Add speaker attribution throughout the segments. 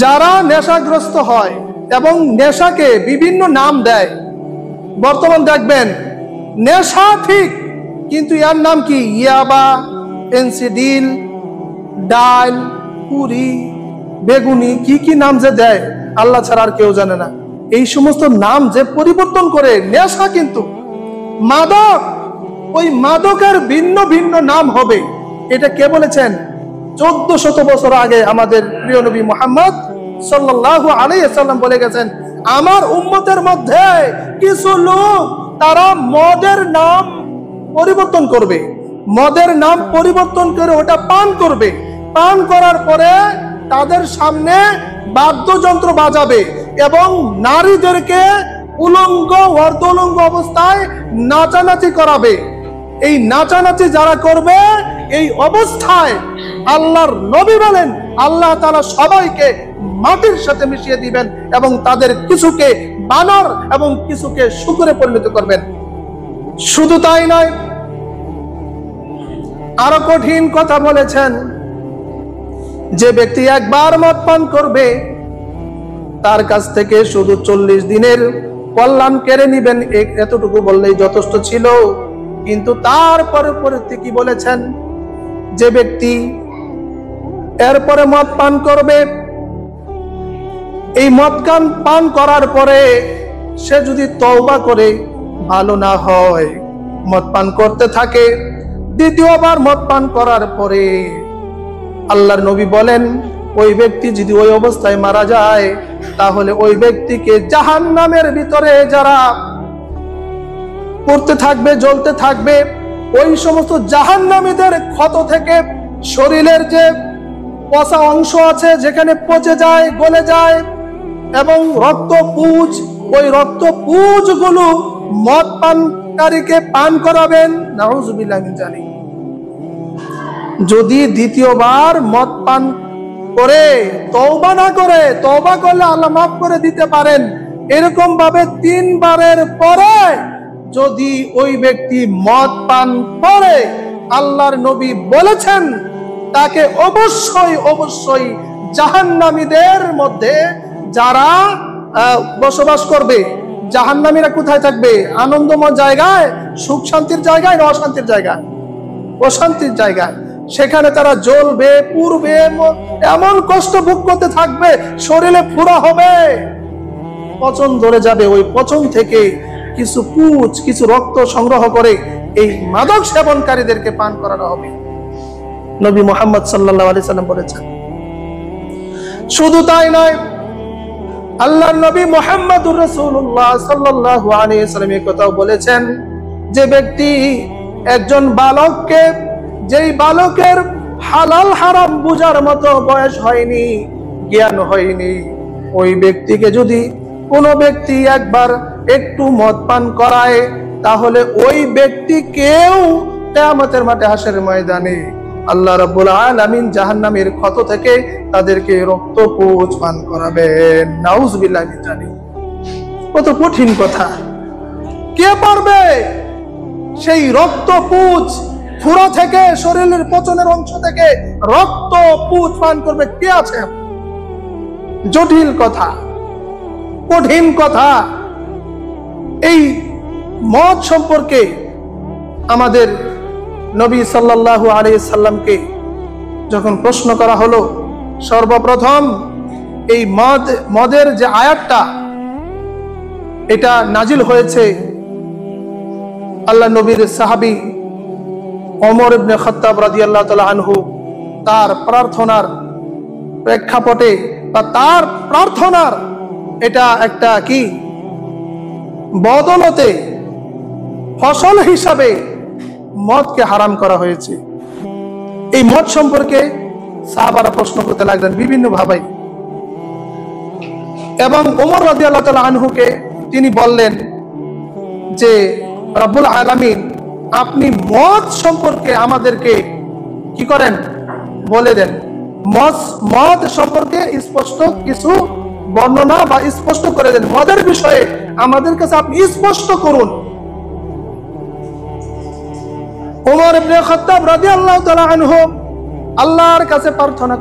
Speaker 1: যারা নেশাগ্রস্ত হয় এবং নেশাকে বিভিন্ন নাম দেয়, বর্তমান দেখবেন নেশা ঠিক, কিন্তু এর নাম কি? ইয়াবা, এনসিডিল, ডাল, পুরি, বেগুনি, কি কি নাম যে দেয় আল্লাহ ছাড়া আর কেউ জানে না। এই সমস্ত নাম যে পরিবর্তন করে নেশা, কিন্তু মাদক, ওই মাদকের ভিন্ন ভিন্ন নাম হবে। এটা কে বলেছেন? 1400 বছর আগে আমাদের প্রিয় নবী মুহাম্মদ সাল্লাল্লাহু আলাইহি ওয়াসাল্লাম বলে গেছেন, আমার উম্মতের মধ্যে কিছু লোক তারা মদের নাম পরিবর্তন করবে, মদের নাম পরিবর্তন করে ওটা পান করবে, পান করার পরে তাদের সামনে বাদ্যযন্ত্র বাজাবে এবং নারীদেরকে উলঙ্গ অর্ধউলঙ্গ অবস্থায় নাচানাচি করাবে। এই নাচানাচি যারা করবে, এই অবস্থায় আল্লাহর নবী বলেন আল্লাহ তাআলা সবাইকে মাটির সাথে মিশিয়ে দিবেন এবং তাদের কিছুকে বানর এবং কিছুকে শূকরে পরিণত করবেন। শুধু তাই নয়, আরো কঠিন কথা বলেছেন, যে ব্যক্তি একবার মদ পান করবে তার কাছ থেকে শুধু 40 দিনের কল্যাণ কেড়ে নিবেন। এতটুকু বললেই যথেষ্ট ছিল, কিন্তু তারপরে কি বলেছেন? যে ব্যক্তি এরপরে মদ পান করবে, এই মদ পান করার পরে সে যদি তওবা করে ভালো না হয়, মদ পান করতে থাকে, দ্বিতীয়বার মদ পান করার পরে আল্লাহর নবী বলেন ওই ব্যক্তি যদি ওই অবস্থায় মারা যায়, তাহলে ওই ব্যক্তিকে জাহান্নামের ভিতরে যারা পড়তে থাকবে, জ্বলতে থাকবে, ওই সমস্ত জাহান্নামীদের ক্ষত থেকে শরীরের যে পচা অংশ আছে, যেখানে পচে যায়, গলে যায় এবং রক্তপুঁজ, ওই রক্তপুঁজ গুলো মদ পানকারীকে পান করাবেন। নাউযুবিল্লাহি মিন যালিক। যদি দ্বিতীয়বার মদ পান করে তওবা না করে, তওবা করলে আল্লাহ মাফ করে দিতে পারেন, এরকম ভাবে 3 বারের পরে যদি ওই ব্যক্তি মদ পান করে, আল্লাহর নবী বলেছেন তাকে অবশ্যই অবশ্যই জাহান্নামীদের মধ্যে যারা বসবাস করবে। জাহান্নামীরা কোথায় থাকবে? আনন্দময় জায়গায়, সুখ শান্তির জায়গায় না অশান্তির জায়গায়? অশান্তির জায়গায়। সেখানে তারা জ্বলবে, পুড়বে, এমন কষ্ট ভোগ করতে থাকবে, শরীরে ফোড়া হবে, পচন ধরে যাবে। ওই পচন থেকে কিছু পুঁজ, কিছু রক্ত সংগ্রহ করে এই মাদক সেবনকারীদেরকে পান করানো হবে। নবী মুহাম্মদ সাল্লাল্লাহু আলাইহি সাল্লাম বলেছেন। শুধু তাই নয়, আল্লাহর নবী মুহাম্মদুর রাসূলুল্লাহ সাল্লাল্লাহু আলাইহি সাল্লাম এই কথাও বলেছেন, যে ব্যক্তি একজন বালককে, যেই বালকের হালাল হারাম বুঝার মতো বয়স হয়নি, জ্ঞান হয়নি, ওই ব্যক্তিকে যদি কোনো ব্যক্তি একবার একটু মদ পান করায়, তাহলে ওই ব্যক্তিকেও কিয়ামতের মাঠে হাসরের ময়দানে আল্লাহ রাব্বুল আলামিন জাহান্নামের ক্ষত থেকে তাদেরকে রক্তপুঁজ পান করাবেন। নাউযুবিল্লাহি মিন যালিক। কত কঠিন কথা! কে পারবে সেই রক্তপুঁজ ফুরা থেকে, শরীরের পচনের অংশ থেকে রক্তপুঁজ পান করবে? কে আছে? জটিল কথা, কঠিন কথা। এই মদ সম্পর্কে আমাদের নবী সাল্লাল্লাহু আলাইহি সাল্লামকে যখন প্রশ্ন করা হলো, সর্বপ্রথম এই মদের যে আয়াতটা, এটা নাজিল হয়েছে আল্লাহ নবীর সাহাবী ওমর ইবনে খাত্তাব রাদিয়াল্লাহু তাআলা আনহু তার প্রার্থনার প্রেক্ষাপটে, বা তার প্রার্থনার এটা একটা কি বদলতে ফসল হিসাবে মদকে হারাম করা হয়েছে। এই মদ সম্পর্কে সাহাবারা প্রশ্ন করতে লাগলেন বিভিন্ন ভাবে, এবং ওমর রাদিয়াল্লাহু তাআলা আনহুকে তিনি বললেন যে রব্বুল আলামিন আপনি মদ সম্পর্কে আমাদেরকে কি করেন, বলে দেন। মদ সম্পর্কে স্পষ্ট কিছু বর্ণনা বা স্পষ্ট করে দেন, মদের বিষয়ে আমাদের কাছে আপনি স্পষ্ট করুন। ওমর ইবনে খাত্তাব রাদিয়াল্লাহু তাআলা আনহু আল্লাহর কাছে প্রার্থনা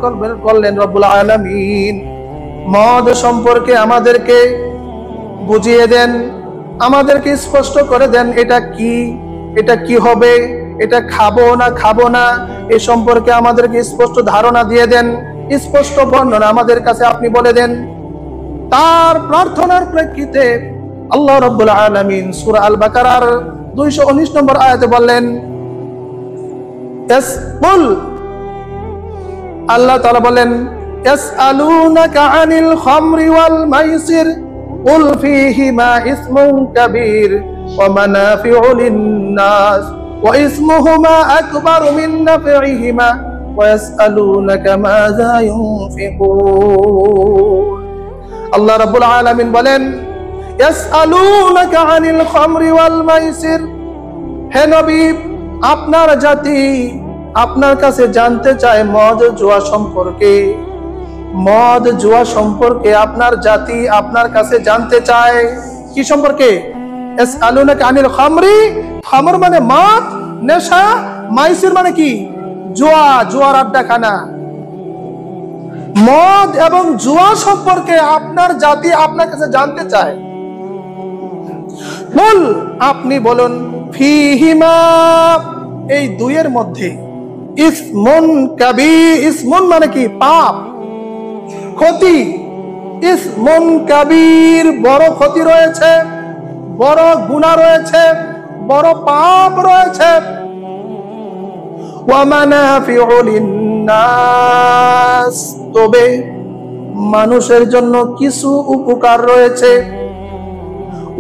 Speaker 1: করলেন রব্বুল আলামিন মদ সম্পর্কে আমাদেরকে বুঝিয়ে দেন, আমাদেরকে স্পষ্ট করে দেন এটা কি হবে, এটা খাবো না খাবো না, এ সম্পর্কে আমাদেরকে স্পষ্ট ধারণা দিয়ে দেন, স্পষ্ট বর্ণনা আমাদের কাছে আপনি বলে দেন। তার প্রার্থনার প্রেক্ষিতে আল্লাহ রাব্বুল আলামিন সূরা আল বাকারার 219 নম্বর আয়াতে বললেন, আল্লাহ তাআলা বলেন, ইয়াসআলুনাকা আনিল খামরি ওয়াল মাইসির কুল ফীহিমা ইসমুন কাবীর ওয়া মানাফিউ লিন-নাস ওয়া ইসমুহুমা আকবারু মিন নাফইহিমা ওয়া ইয়াসআলুনাকা মাযা ইউনফিকুন। আল্লাহ রাব্বুল আলামিন বলেন, ইয়াসআলুনাকা আনিল খামরি ওয়াল মাইসির, হে নবী আপনার জাতি আপনার কাছে জানতে চায় মদ জুয়া সম্পর্কে। মদ জুয়া সম্পর্কে আপনার জাতি আপনার কাছে জানতে চায়। কি সম্পর্কে? ইয়াসআলুনাকা আনিল খামরি, খামর মানে মদ নেশা, মাইসির মানে কি? জুয়া, জুয়ার আড্ডাখানা। মদ এবং জুয়া সম্পর্কে আপনার জাতি আপনার কাছে জানতে চায়। বল, আপনি বলুন, ফীহিমা, এই দুইয়ের মধ্যে, ইসমুন কাবীর, ইসমুন মানে কি? পাপ, ক্ষতি। ইসমুন কাবীর, বড় ক্ষতি রয়েছে, বড় গুনাহ রয়েছে, বড় পাপ রয়েছে। ওয়া মানাফিউ লিন-নাস, তবে মানুষের জন্য কিছু উপকার রয়েছে।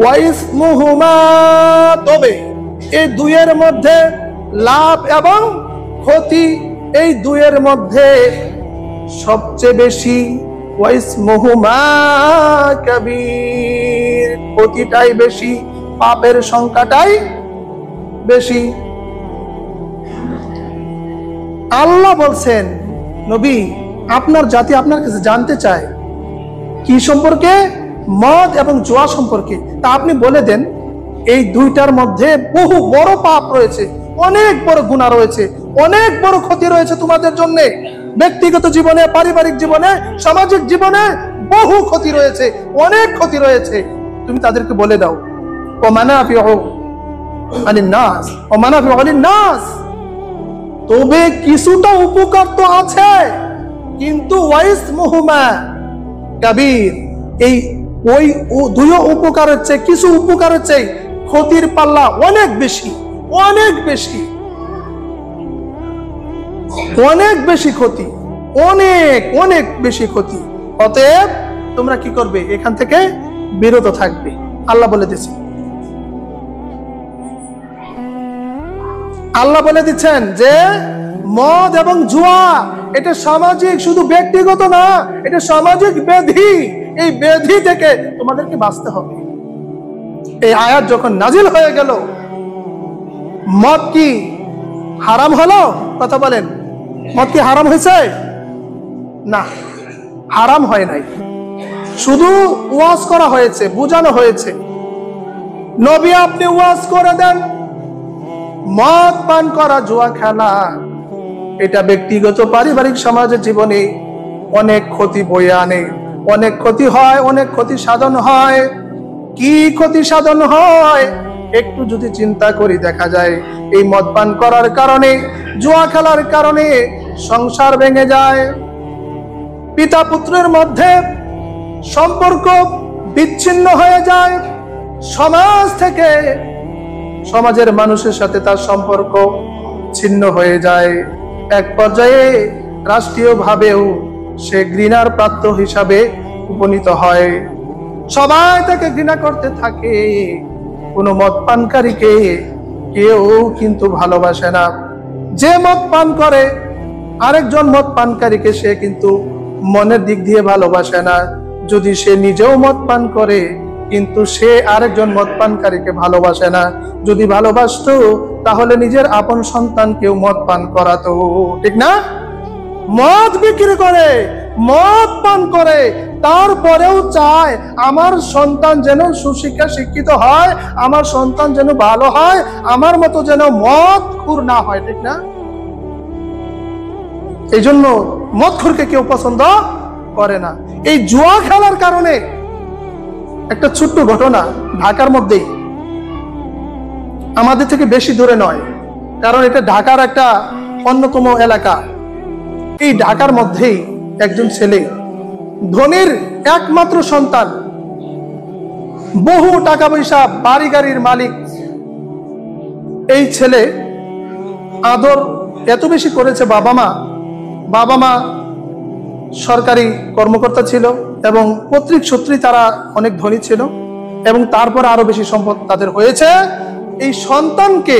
Speaker 1: ওয়া ইসমুহুমা, তবে এই দুইয়ের মধ্যে লাভ এবং ক্ষতি, এই দুইয়ের মধ্যে সবচেয়ে বেশি ওয়া ইসমুহুমা কাবীর, ক্ষতিটাই বেশি, পাপের সংখ্যাটাই বেশি। আল্লাহ বলছেন, নবী আপনার জাতি আপনার কাছে জানতে চায় কি সম্পর্কে? মদ এবং জুয়া সম্পর্কে। তা আপনি বলে দেন এই দুইটার মধ্যে বহু বড় পাপ রয়েছে, অনেক বড় গুনাহ রয়েছে, অনেক বড় ক্ষতি রয়েছে তোমাদের জন্য। ব্যক্তিগত জীবনে, পারিবারিক জীবনে, সামাজিক জীবনে বহু ক্ষতি রয়েছে, অনেক ক্ষতি রয়েছে। তুমি তাদেরকে বলে দাও। ওয়া মানাফিউ লিন-নাস, ওয়া মানাফিউ লিন-নাস, তবে কিছুটা উপকার তো আছে, কিন্তু ওয়া ইসমুহুমা কাবীর, এই ওই দুই উপকারের চেয়ে, কিছু উপকারের চেয়ে ক্ষতির পাল্লা অনেক বেশি, অনেক বেশি, অনেক বেশি ক্ষতি, অনেক অনেক বেশি ক্ষতি। অতএব তোমরা কি করবে? এখান থেকে বিরত থাকবে। আল্লাহ বলে দিচ্ছেন, আল্লাহ বলে দিচ্ছেন যে মদ এবং জুয়া এটা সামাজিক, শুধু ব্যক্তিগত না, এটা সামাজিক ব্যাধি। এই ব্যাধি থেকে তোমাদেরকে বাঁচতে হবে। এই আয়াত যখন নাজিল হয়ে গেল, মদ কি হারাম হলো? কথা বলেন, মদ কি হারাম হয়েছে? না, হারাম হয় নাই, শুধু ওয়াজ করা হয়েছে, বোঝানো হয়েছে। নবী আপনি ওয়াজ করে দেন, মদ পান করা, জুয়া খেলা, এটা ব্যক্তিগত পারিবারিক সমাজের জীবনে অনেক ক্ষতি বয়ে আনে, অনেক ক্ষতি হয়, অনেক ক্ষতি সাধন হয়। কি ক্ষতি সাধন হয় একটু যদি চিন্তা করি দেখা যায়, এই মদ পান করার কারণে, জুয়া খেলার কারণে সংসার ভেঙে যায়, পিতা পুত্রের মধ্যে সম্পর্ক বিচ্ছিন্ন হয়ে যায়, সমাজ থেকে, সমাজের মানুষের সাথে তার সম্পর্ক ছিন্ন হয়ে যায়। এক পর্যায়ে রাষ্ট্রীয়ভাবেও সে ঘৃণার পাত্র হিসাবে উপনীত হয়। সবাই তাকে ঘৃণা করতে থাকে। কোনো মদ পানকারীকে কেউ কিন্তু ভালোবাসে না। যে মদ পান করে আরেকজন মদ পানকারীকে সে কিন্তু মনের দিক দিয়ে ভালোবাসে না। যদি সে নিজেও মদ পান করে কিন্তু সে আরেকজন মদ পানকারীকে ভালোবাসে না। যদি ভালোবাসতো তাহলে নিজের আপন সন্তানকেও মদ পান করাতো, ঠিক না? মদ বিক্রি করে, মদ পান করে, তারপরেও চায় আমার সন্তান যেন সুশিক্ষা শিক্ষিত হয়, আমার সন্তান যেন ভালো হয়, আমার মতো যেন মদ খুর না হয়, ঠিক না? এই জন্য মদখোরকে কেউ পছন্দ করে না। এই জুয়া খেলার কারণে একটা ছোট্ট ঘটনা, ঢাকার মধ্যেই, আমাদের থেকে বেশি দূরে নয়, কারণ এটা ঢাকার একটা অন্যতম এলাকা। এই ঢাকার মধ্যেই একজন ছেলে, ধনীর একমাত্র সন্তান, বহু টাকা পয়সা, বাড়ি গাড়ির মালিক। এই ছেলে আদর এত বেশি করেছে বাবা মা সরকারি কর্মকর্তা ছিল এবং পৈতৃক সূত্রেই তারা অনেক ধনী ছিল, এবং তারপরে আরো বেশি সম্পদ তাদের হয়েছে। এই সন্তানকে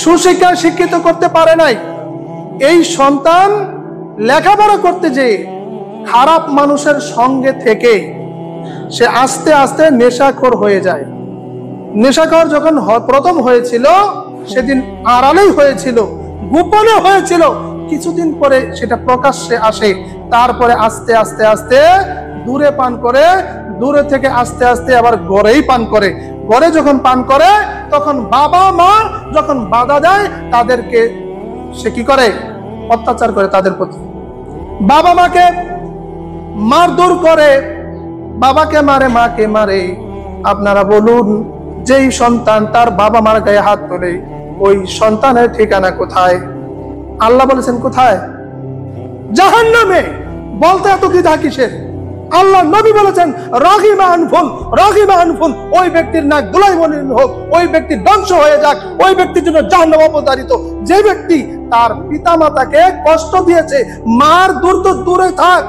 Speaker 1: সুশিক্ষা শিক্ষিত করতে পারে নাই। এই সন্তান লেখাপড়া করতে যেয়ে খারাপ মানুষের সঙ্গে থেকে সে আস্তে আস্তে নেশাখোর হয়ে যায়। নেশাখোর যখন প্রথম হয়েছিল সেদিন আড়ালেই হয়েছিল, গোপনে হয়েছিল, কিছুদিন পরে সেটা প্রকাশ্যে আসে। তারপরে আস্তে আস্তে আস্তে দূরে পান করে, দূরে থেকে আস্তে আস্তে আবার ঘরেই পান করে। ঘরে যখন পান করে তখন বাবা মা যখন বাধা দেয় তাদেরকে সে কি করে? অত্যাচার করে তাদের প্রতি। বাবা মাকে মারধর করে, বাবাকে মারে, মাকে মারে। আপনারা বলুন, যেই সন্তান তার বাবা মার গায়ে হাত তোলে ওই সন্তানের ঠিকানা কোথায়? আল্লাহ বলেছেন কোথায়? জাহান্নামে। বলতে এত দ্বিধা কিসের? আল্লাহ নবী বলেছেন রাগিমা আনফুন, ওই ব্যক্তির নাক ধুলাই মলিন হোক, ওই ব্যক্তি ধ্বংস হয়ে যাক, ওই ব্যক্তির জন্য জাহান্নাম অবধারিত। যে ব্যক্তি তার পিতামাতাকে কষ্ট দিয়েছে, মার দূরে থাক,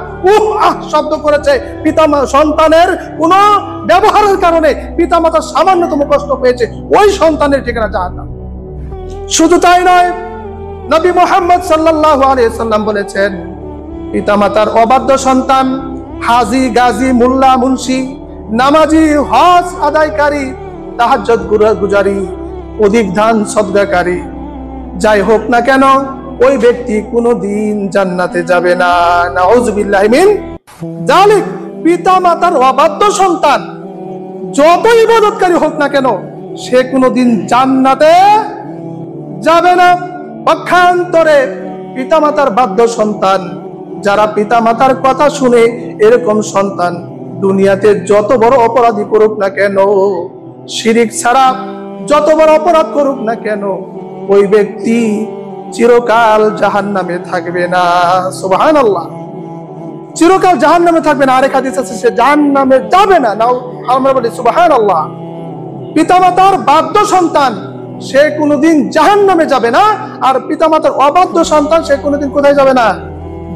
Speaker 1: শব্দ করেছে, সন্তানের কোন ব্যবহারের কারণে পিতামাতার সামান্যতম কষ্ট পেয়েছে, ওই সন্তানের ঠিকানা জাহান্নাম। শুধু তাই নয়, নবী মুহাম্মদ সাল্লাল্লাহু আলাইহি সাল্লাম বলেছেন পিতামাতার অবাধ্য সন্তান, হাজি গাজী মুল্লা মুন্সি, নামাজি হজ আদায়কারী, তাহাজ্জুদ গুজারি, অধিক দান সদকাকারী, যাই হোক না কেন ওই ব্যক্তি কোনোদিন জান্নাতে যাবে না। নাউযুবিল্লাহি মিন যালিক। পিতামাতার অবাধ্য সন্তান যত ইবাদতকারী হোক না কেন সে কোনোদিন জান্নাতে যাবে না। পক্ষান্তরে পিতামাতার বাধ্য সন্তান, যারা পিতামাতার কথা শুনে, এরকম সন্তান দুনিয়াতে যত বড় অপরাধী করুক না কেন, শিরিক ছাড়া যত বড় অপরাধ করুক না কেন, ওই ব্যক্তি চিরকাল জাহান্নামে থাকবে না। সুবহানাল্লাহ। চিরকাল জাহান্নামে থাকবে না। আরেক হাদিস আছে সে জাহান্নামে যাবে না। নাও আমরা বলি সুবহানাল্লাহ। পিতামাতার বাধ্য সন্তান সে কোনোদিন জাহান্নামে যাবে না, আর পিতামাতার অবাধ্য সন্তান সে কোনোদিন কোথায় যাবে না?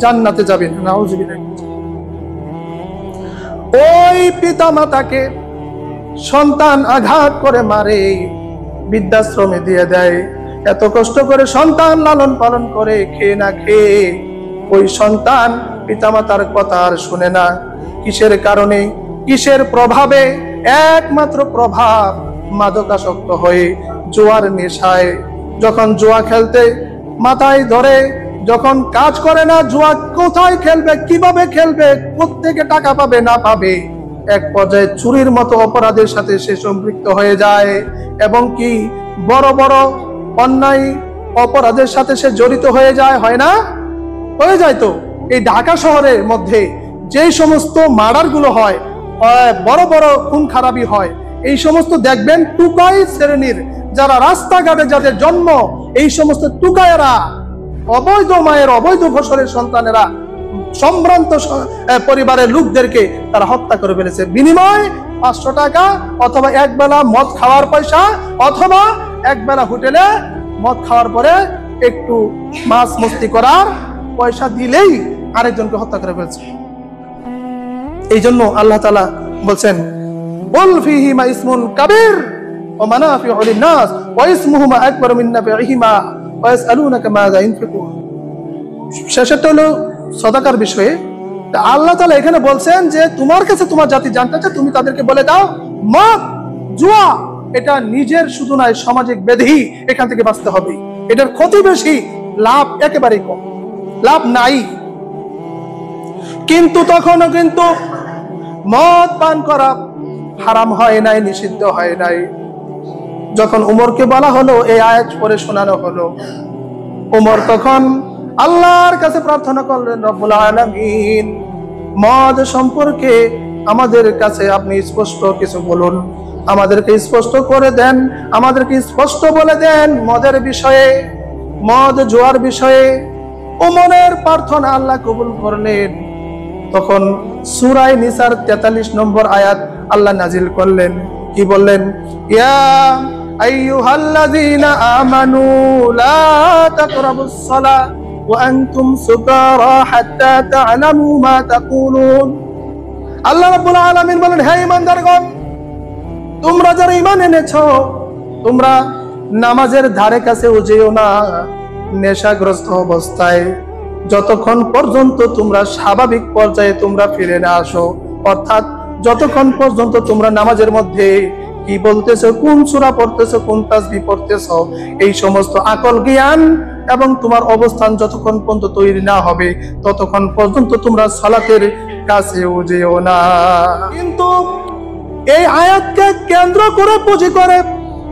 Speaker 1: জান্নাতে যাবে না। নাউযুবিল্লাহ। ওই পিতামাতাকে সন্তান আঘাত করে মারে, বৃদ্ধাশ্রমে দিয়ে দেয়, এত কষ্ট করে সন্তান লালন পালন করে, খেয়ে না খেয়ে ওই সন্তান পিতামাতার কথা আর শুনে না। কিসের কারণে? কিসের প্রভাবে? একমাত্র প্রভাব মাদকাসক্ত হয়ে, জুয়ার নেশায়। যখন জুয়া খেলতে মাথায় ধরে, যখন কাজ করে না, জুয়া কোথায় খেলবে, কিভাবে খেলবে, কোত্থেকে টাকা পাবে না পাবে, এক পর্যায়ে চুরির মতো অপরাধের সাথে সে সম্পৃক্ত হয়ে যায়, এবং কি বড় বড় অন্যায় অপরাধের সাথে সে জড়িত হয়ে যায়। হয় না? হয়ে যায় তো। এই ঢাকা শহরের মধ্যে যে সমস্ত মার্ডার গুলো হয়, বড় বড় খুন খারাপি হয়, এই সমস্ত দেখবেন টুকাই শ্রেণীর যারা রাস্তাঘাটে যাদের জন্ম, এই সমস্ত টুকায়েরা, অবৈধ মায়ের অবৈধ ফসলের সন্তানেরা সম্ভ্রান্ত পরিবারের লোকদেরকে তারা হত্যা করে ফেলেছে। বিনিময় 500 টাকা, অথবা একবেলা মদ খাওয়ার পয়সা, অথবা একবেলা হোটেলে মদ খাওয়ার পরে একটু মাছ মস্তি করার পয়সা দিলেই আরেকজনকে হত্যা করে ফেলছে। এই জন্য আল্লাহ তাআলা বলছেন বল ফীহিমা ইসমুন কাবীর ওয়া মানাফিউ লিন-নাস ওয়া ইসমুহুমা আকবারু মিন নাফিহিমা ওয়া ইয়াসআলুনাকা মাযা ইনফিকুন। শেষেরটা হলো সাদাকার বিষয়ে। আল্লাহ তাআলা এখানে বলছেন যে তোমার কাছে তোমার জাতি জানতে চায়, তুমি তাদেরকে বলে দাও মদ, জুয়া এটা নিজের শুধু নয়, সামাজিক ব্যাধি, এখান থেকে বাঁচতে হবে। এটার ক্ষতি বেশি, লাভ একেবারেই কম, লাভ নাই। কিন্তু তখনও কিন্তু মদ পান করা হারাম হয় নাই, নিষিদ্ধ হয় নাই। যখন উমরকে বলা হলো, এই আয়াত পড়ে শোনানো হলো, উমর তখন আল্লাহর কাছে প্রার্থনা করলেন, রব্বুল আলামিন মদ সম্পর্কে আমাদের কাছে আপনি স্পষ্ট কিছু বলুন, আমাদেরকে স্পষ্ট করে দেন, আমাদেরকে স্পষ্ট বলে দেন মদের বিষয়ে, মদ জুয়ার বিষয়ে। ওমরের প্রার্থনা আল্লাহ কবুল করলেন। তখন সূরা নিসার 43 নম্বর আয়াত আল্লাহ নাজিল করলেন। কি বললেন? ইয়া আইয়ুহাল্লাযীনা আমানু লা তাকরাবুস সালাহ ওয়া আনতুম সুকারা হাত্তা তা'লামু মা তাকুলুন। আল্লাহ রাব্বুল আলামিন বলেন, হে ঈমানদারগণ, তোমরা যারা ঈমান এনেছো, তোমরা নামাজের ধারে কাছে যেও না নেশাগ্রস্ত অবস্থায়, যতক্ষণ পর্যন্ত তোমরা স্বাভাবিক পর্যায়ে তোমরা ফিরে না আসো। অর্থাৎ যতক্ষণ পর্যন্ত তোমরা নামাজের মধ্যে কি বলতেছো, কোন সূরা পড়তেছো, কোন তাসবিহ পড়তেছো, এই সমস্ত আকল জ্ঞান এবং তোমার অবস্থান যতক্ষণ পর্যন্ত তৈরি না হবে, ততক্ষণ পর্যন্ত তোমরা সালাতের কাছেও যেও না। কিন্তু এই আয়াতকে কেন্দ্র করে পুঁজি করে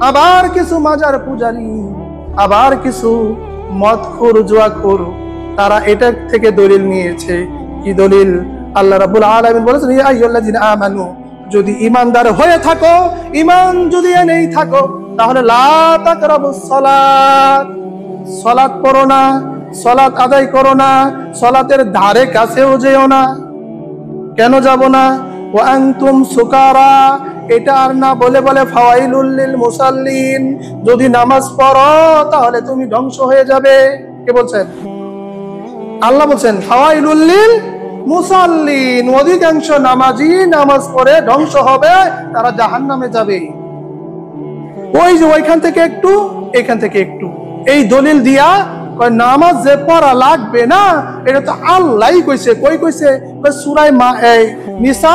Speaker 1: আবার কিছু মাজার পূজারী, আবার কিছু মদখোর জুয়াখোর, তারা এটা থেকে দলিল নিয়েছে। কি দলিল? আল্লাহ রাব্বুল আলামিন বলেছেন, ইয়া আইয়ুহাল্লাযীনা আমানু, যদি ঈমানদার হয়ে থাকো, ঈমান যদি এনেই থাকো, তাহলে লা তাকরাবুস সালাত, সালাত পড়ো না, সালাত আদায় করো না, সালাতের ধারে কাছেও যেও না। কেন যাব না? ওয়া আনতুম সুকারা, এটা আর না বলে বলে ফাওয়াইলুল লিল মুসাল্লিন, যদি নামাজ পড়ো তাহলে তুমি ধ্বংস হয়ে যাবে। কে বলছেন? আল্লাহ বলছেন ফাওয়াইলুল লিল মুসাল্লিন, অধিকাংশ নামাজি নামাজ পড়ে ধ্বংস হবে, তারা জাহান্নামে যাবে। ওই যে ওইখান থেকে একটু, এখান থেকে একটু, এই দলিল দিয়া নামাজ যে পড়া লাগবে না, এটা তো আল্লাহই কইছে। কই কইছে? সূরা নিসা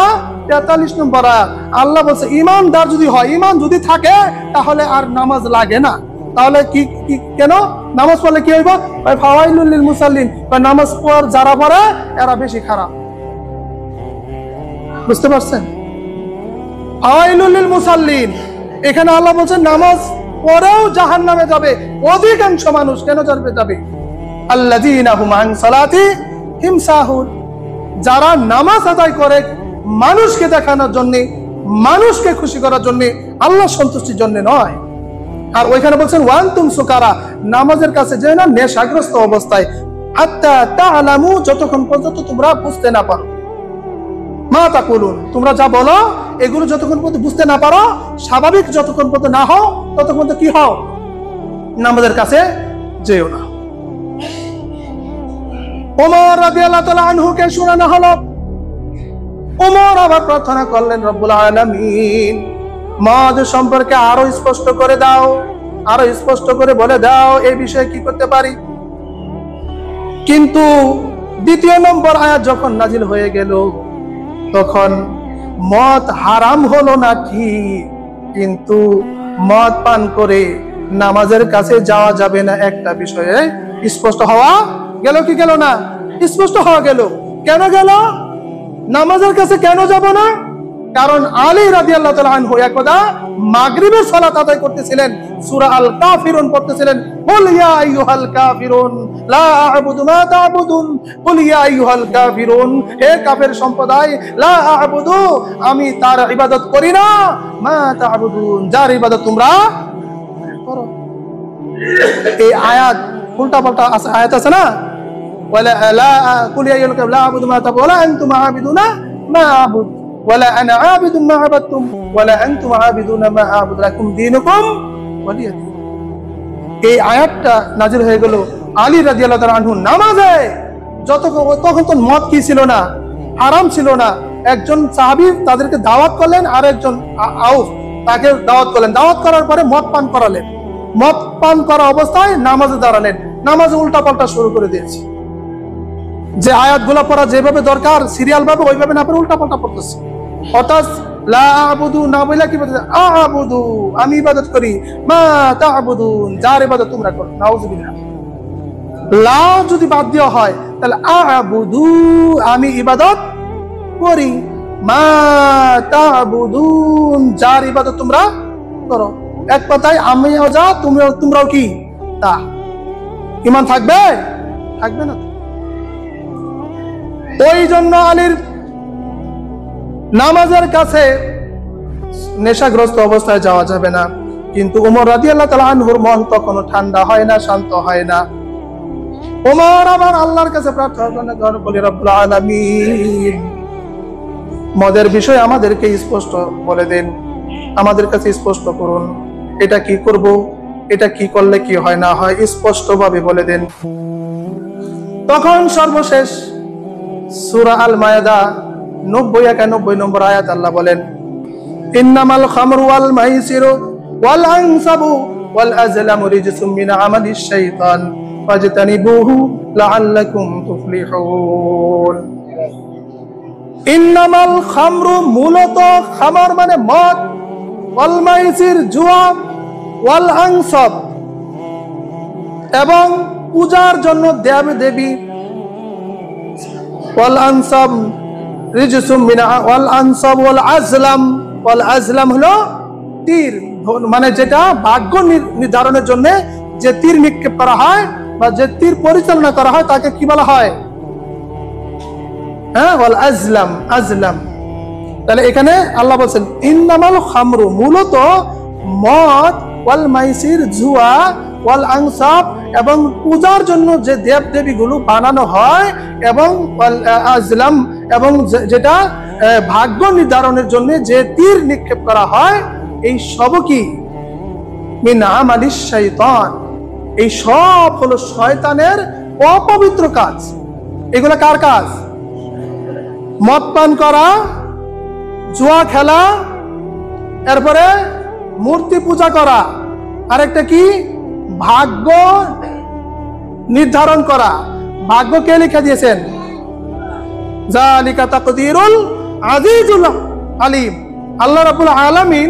Speaker 1: 43 নম্বর আয়াত। আল্লাহ বলছে ঈমানদার যদি হয়, ঈমান যদি থাকে, তাহলে আর নামাজ লাগে না। তাহলে কি কেন নামাজ পড়লে কি হইব? ফাওয়াইলুল লিল মুসাল্লিন, নামাজ পড় যারা পড়ে এরা বেশি খারাপ। বুঝতে পারছেন? ফাওয়াইলুল লিল মুসাল্লিন, এখানে আল্লাহ বলছেন নামাজ পরেও জাহান্নামে যাবে অধিকাংশ মানুষ। কেন যাবে? আল্লাযীনা হুম আন সালাতিহিম সাহুন, যারা নামাজ আদায় করে মানুষকে দেখানোর জন্য, মানুষকে খুশি করার জন্য, আল্লাহ সন্তুষ্টির জন্য নয়। আর ওইখানে বলছেন ওয়া আনতুম সুকারা, নামাজের কাছে যেও না নেশাগ্রস্ত অবস্থায়, হাত্তা তা'লামু, যতক্ষণ পর্যন্ত তোমরা বুঝতে না পারো, মা তাকুলুন, তোমরা যা বলো এগুলো যতক্ষণ পর্যন্ত বুঝতে না পারো, স্বাভাবিক যতক্ষণ পর্যন্ত না হও, ততক্ষণ পর্যন্ত কি হও? নামাজের কাছে যেও না। ওমর রাদিয়াল্লাহু তাআলা আনহুকে শোনানো হলো। ওমর আবার প্রার্থনা করলেন, রব্বুল আলামিন মদ সম্পর্কে আরো স্পষ্ট করে দাও, আরো স্পষ্ট করে বলে দাও এই বিষয়ে কি করতে পারি। কিন্তু 2 নম্বর আয়াত যখন নাজিল হয়ে গেল, তখন মদ হারাম হলো না ঠিক, কিন্তু মদ পান করে নামাজের কাছে যাওয়া যাবে না একটা বিষয়ে স্পষ্ট হওয়া গেল। কি গেল না? স্পষ্ট হওয়া গেল। কেন গেল? নামাজের কাছে কেন যাব না? কারণ আলী রাদিয়াল্লাহু তাআলা আনহু একদা মাগরিবের সালাত আদায় করতেছিলেন, সূরা আল কাফিরুন পড়তেছিলেন। কুল ইয়া আইয়ুহাল কাফিরুন লা আ'বুদু মা তা'বুদুন, কুল ইয়া আইয়ুহাল কাফিরুন, হে কাফের সম্প্রদায়, লা আ'বুদু, আমি তার ইবাদত করি না, মা তা'বুদুন, যার ইবাদত তোমরা করো। এই আয়াত উল্টা পাল্টা আয়াত আছে না? ওয়ালা লা কুল ইয়া আইয়ুহাল কাফিরুন লা আ'বুদু মা তা'বুদুন ওয়ালা আনতুম আ'বিদুনা মা আ'বুদু ওয়ালা আনা আ'বিদুম মা আ'বাদতুম ওয়ালা আনতুম আ'বিদুনা মা আ'বুদু লাকুম দীনুকুম ওয়ালিয়া দীন। এই আয়াতটা নাজিল হয়ে গেল আলী রাদিয়াল্লাহু তাআলা আনহু নামাজে। তখন তো মদ কি ছিল না, হারাম ছিল না। একজন সাহাবী তাদেরকে দাওয়াত করলেন, আর একজন আউফ তাকে দাওয়াত করলেন। দাওয়াত করার পরে মদ পান করালেন। মদ পান করা অবস্থায় নামাজে দাঁড়ালেন। নামাজে উল্টা পাল্টা শুরু করে দিয়েছে। যে আয়াতগুলো পড়া যেভাবে দরকার সিরিয়াল ভাবে, ওইভাবে না পড়ে উল্টা পাল্টা পড়তেছে। অর্থাৎ লা আ'বুদু না বলে কি বলতেছে? আ'বুদু, আমি ইবাদত করি, মা তা'বুদুন, যার ইবাদত তোমরা করো। নাউযুবিল্লাহ। লা যদি বাদ দেওয়া হয় তাহলে আ'বুদু, আমি ইবাদত করি, মা তা'বুদুন, যার ইবাদত তোমরা করো। এক কথায় আমিও যা, তোমরাও কি তা। ঈমান থাকবে? থাকবে না। ওই জন্য আলীর নামাজের কাছে নেশাগ্রস্ত অবস্থায় যাওয়া যাবে না। কিন্তু ওমর রাদিয়াল্লাহু তাআলা আনহুর মন তখনো ঠান্ডা হয় না, শান্ত হয় না। ওমর আবার আল্লাহর কাছে প্রার্থনা করে বলে, রব্বুল আলামিন, মদের বিষয় আমাদেরকে স্পষ্ট বলে দেন, আমাদের কাছে স্পষ্ট করুন, এটা কি করব, এটা কি করলে কি হয় না হয় স্পষ্ট ভাবে বলে দেন। তখন সর্বশেষ সূরা আল মায়েদা 90-91 নম্বর আয়াত আল্লাহ বলেন, ইন্নামাল খামরু ওয়াল মাইসিরু ওয়াল আনসাবু ওয়াল আজলামু রিজসুম মিন আমালিশ শাইতান ফাজতানিবুহু লাআল্লাকুম তুফলিহুন। ইন্নামাল খামরু, মূলত খামার মানে মদ, ওয়াল মাইসির জুয়া, ওয়াল আনসাব এবং পূজার জন্য দেব দেবী, ওয়াল আনসাব রিজসুম মিন ওয়াল আনসাব ওয়াল আজলাম, ওয়াল আজলাম হলো তীর, মানে যেটা ভাগ্য নির্ধারণের জন্য যে তীর নিক্ষেপ করা হয় বা যে তীর পরিচালনা করা হয় তাকে কি বলা হয়? হ্যাঁ, ওয়াল আজলাম, আজলাম। তাহলে এখানে আল্লাহ বলছেন ইন্নামাল খামরু, মূলত মদ, ওয়াল মাইসির জুয়া, ওয়াল আনসাব এবং পূজার জন্য যে দেব দেবীগুলো বানানো হয় এবং ওয়াল আজলাম এবং যেটা ভাগ্য নির্ধারণের জন্য যে তীর নিক্ষেপ করা হয়, এই সব কি মিন আমালিশ শাইতান, এই সব হলো শয়তানের অপবিত্র কাজ। এগুলো কার কাজ? মদ পান করা, জুয়া খেলা, এরপরে মূর্তি পূজা করা, আরেকটা কি ভাগ্য নির্ধারণ করা। ভাগ্য কে লিখে দিয়েছেন? যালিকা তাকদীরুল আজিজুল আলিম। আল্লাহ রাব্বুল আলামিন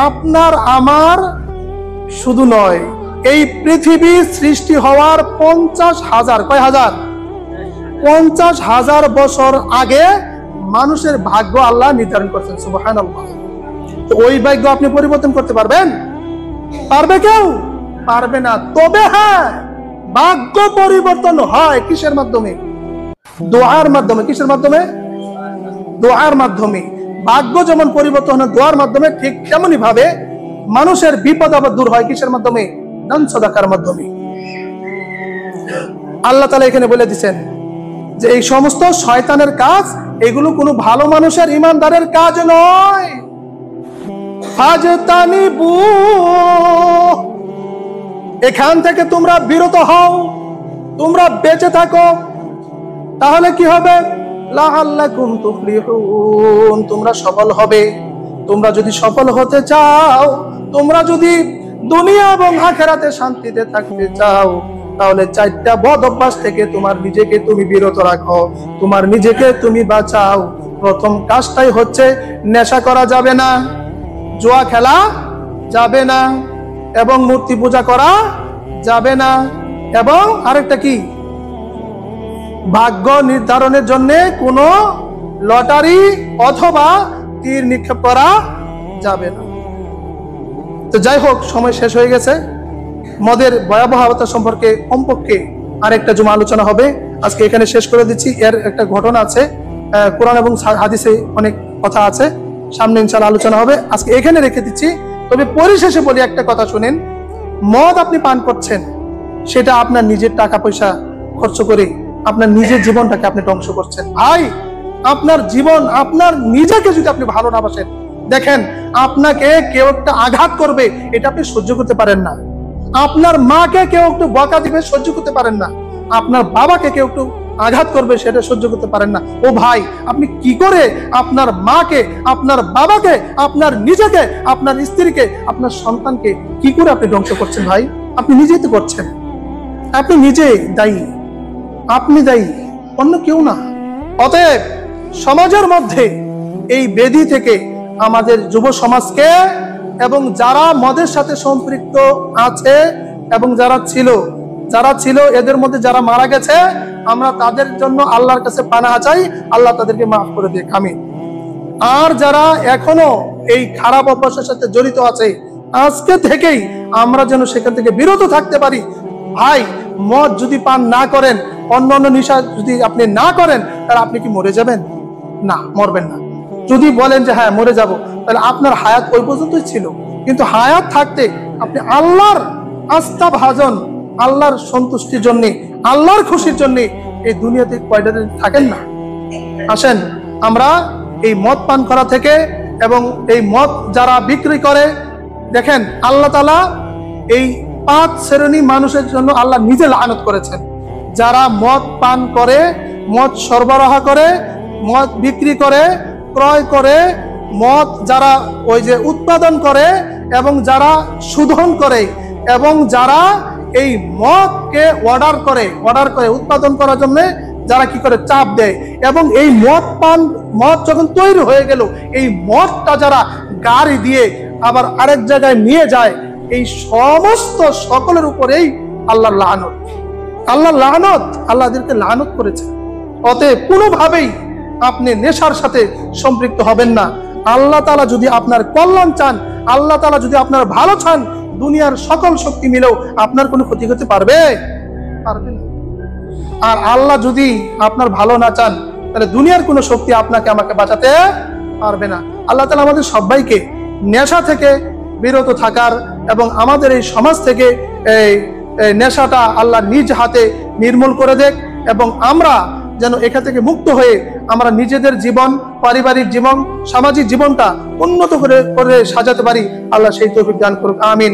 Speaker 1: আপনার আমার শুধু নয়, এই পৃথিবী সৃষ্টি হওয়ার 50,000, কয় হাজার? 50,000 বছর আগে মানুষের ভাগ্য আল্লাহ নির্ধারণ করেছেন। সুবহানাল্লাহ। তো ওই ভাগ্য আপনি পরিবর্তন করতে পারবেন? পারবে কেউ? পারবে না। তবে হ্যাঁ, ভাগ্য পরিবর্তন হয় কিসের মাধ্যমে? দোয়ার মাধ্যমে। কিসের মাধ্যমে? দোয়ার মাধ্যমে। ভাগ্য যেমন পরিবর্তন হয় দোয়ার মাধ্যমে, ঠিক তেমনি ভাবে মানুষের বিপদ আপদ দূর হয় কিসের মাধ্যমে? দান সাদাকার মাধ্যমে। আল্লাহ তাআলা এখানে বলে দিচ্ছেন যে এই সমস্ত শয়তানের কাজ, এগুলো কোনো ভালো মানুষের, ইমানদারের কাজ নয়। ফাজতানিবু, এখান থেকে তোমরা বিরত হও, তোমরা বেঁচে থাকো, তাহলে কি হবে? লাআল্লাকুম তুফলিহুন, তোমরা সফল হবে। তোমরা যদি সফল হতে চাও, তোমরা যদি দুনিয়া এবং আখিরাতে শান্তিতে থাকতে চাও, তাহলে 4টা বদ অভ্যাস থেকে তোমার নিজেকে তুমি বিরত রাখো, তোমার নিজেকে তুমি বাঁচাও। প্রথম কাজটাই হচ্ছে নেশা করা যাবে না, জুয়া খেলা যাবে না, এবং মূর্তি পূজা করা যাবে না, এবং আরেকটা কি ভাগ্য নির্ধারণের জন্য কোনো লটারি অথবা তীর নিক্ষেপ করা যাবে না। তো যাই হোক, সময় শেষ হয়ে গেছে। মদের ভয়াবহতা সম্পর্কে কমপক্ষে আরেকটা জুমা আলোচনা হবে। আজকে এখানে শেষ করে দিচ্ছি। এর একটা ঘটনা আছে, কোরআন এবং হাদিসে অনেক কথা আছে, সামনে ইনশাআল্লাহ আলোচনা হবে। আজকে এখানে রেখে দিচ্ছি। তবে পরিশেষে বলি একটা কথা শুনেন, মদ আপনি পান করছেন, সেটা আপনার নিজের টাকা পয়সা খরচ করে আপনার নিজের জীবনটাকে আপনি ধ্বংস করছেন। ভাই, আপনার জীবন, আপনার নিজেকে যদি আপনি ভালো না বাসেন, দেখেন আপনাকে কেউ একটা আঘাত করবে, এটা আপনি সহ্য করতে পারেন না। আপনার মাকে কেউ একটু বকা দিবে, সহ্য করতে পারেন না। আপনার বাবাকে কেউ একটু আঘাত করবে, সেটা সহ্য করতে পারেন না। ও ভাই, আপনি কি করে আপনার মাকে, আপনার বাবাকে, আপনার নিজেকে, আপনার স্ত্রীকে, আপনার সন্তানকে কি করে আপনি ধ্বংস করছেন? ভাই, আপনি নিজেই তো করছেন। আপনি নিজেই দায়ী, আপনি দায়ী, অন্য কেউ না। অতএব সমাজের মধ্যে এই ব্যাধি থেকে আমাদের যুব সমাজকে এবং যারা মদের সাথে সম্পৃক্ত আছে এবং যারা ছিল এদের মধ্যে যারা মারা গেছে, আমরা তাদের জন্য আল্লাহর কাছে পানাহ চাই, আল্লাহ তাদেরকে মাফ করে দিক, আমিন। আর যারা এখনো এই খারাপ অভ্যাসের সাথে জড়িত আছে, আজকে থেকেই আমরা যেন সেখান থেকে বিরত থাকতে পারি। ভাই, মদ যদি পান না করেন, অন্য অন্য নেশা যদি আপনি না করেন, তাহলে আপনি কি মরে যাবেন? না, মরবেন না। যদি বলেন যে হ্যাঁ মরে যাব, তাহলে আপনার হায়াত ওই পর্যন্তই ছিল। কিন্তু হায়াত থাকতে আপনি আল্লাহর আস্থা ভাজন, আল্লাহর সন্তুষ্টির জন্য, আল্লাহর খুশির জন্য এই দুনিয়াতে কয়টা দিন থাকেন না? আসেন আমরা এই মদ পান করা থেকে এবং এই মদ যারা বিক্রি করে, দেখেন আল্লাহ তাআলা এই 5 শ্রেণী মানুষের জন্য আল্লাহ নিজে লানত করেছেন। যারা মদ পান করে, মদ সরবরাহ করে, মদ বিক্রি করে, ক্রয় করে, মদ যারা ওই যে উৎপাদন করে এবং যারা শোধন করে এবং যারা এই মদকে অর্ডার করে উৎপাদন করার জন্য যারা কি করে চাপ দেয়, এবং এই মদ যখন তৈরি হয়ে গেল, এই মদটা যারা গাড়ি দিয়ে আবার আরেক জায়গায় নিয়ে যায়, এই সমস্ত সকলের উপরেই আল্লাহর লানত। আল্লাহদেরকে লানত করেছে। অতএব কোনোভাবেই আপনি নেশার সাথে সম্পৃক্ত হবেন না। আল্লাহ তাআলা যদি আপনার কল্যাণ চান, আল্লাহ তাআলা যদি আপনার ভালো চান, দুনিয়ার সকল শক্তি মিলেও আপনার কোনো ক্ষতি করতে পারবে না। আর আল্লাহ যদি আপনার ভালো না চান, তাহলে দুনিয়ার কোনো শক্তি আপনাকে আমাকে বাঁচাতে পারবে না। আল্লাহ তাআলা আমাদের সবাইকে নেশা থেকে বিরত থাকার এবং আমাদের এই সমাজ থেকে এই নেশাটা আল্লাহ নিজ হাতে নির্মূল করে দেখ, এবং আমরা যেন এখান থেকে মুক্ত হয়ে আমরা নিজেদের জীবন, পারিবারিক জীবন, সামাজিক জীবনটা উন্নত করে সাজাতে পারি। আল্লাহ সেই তৌফিক দান করুক। আমিন।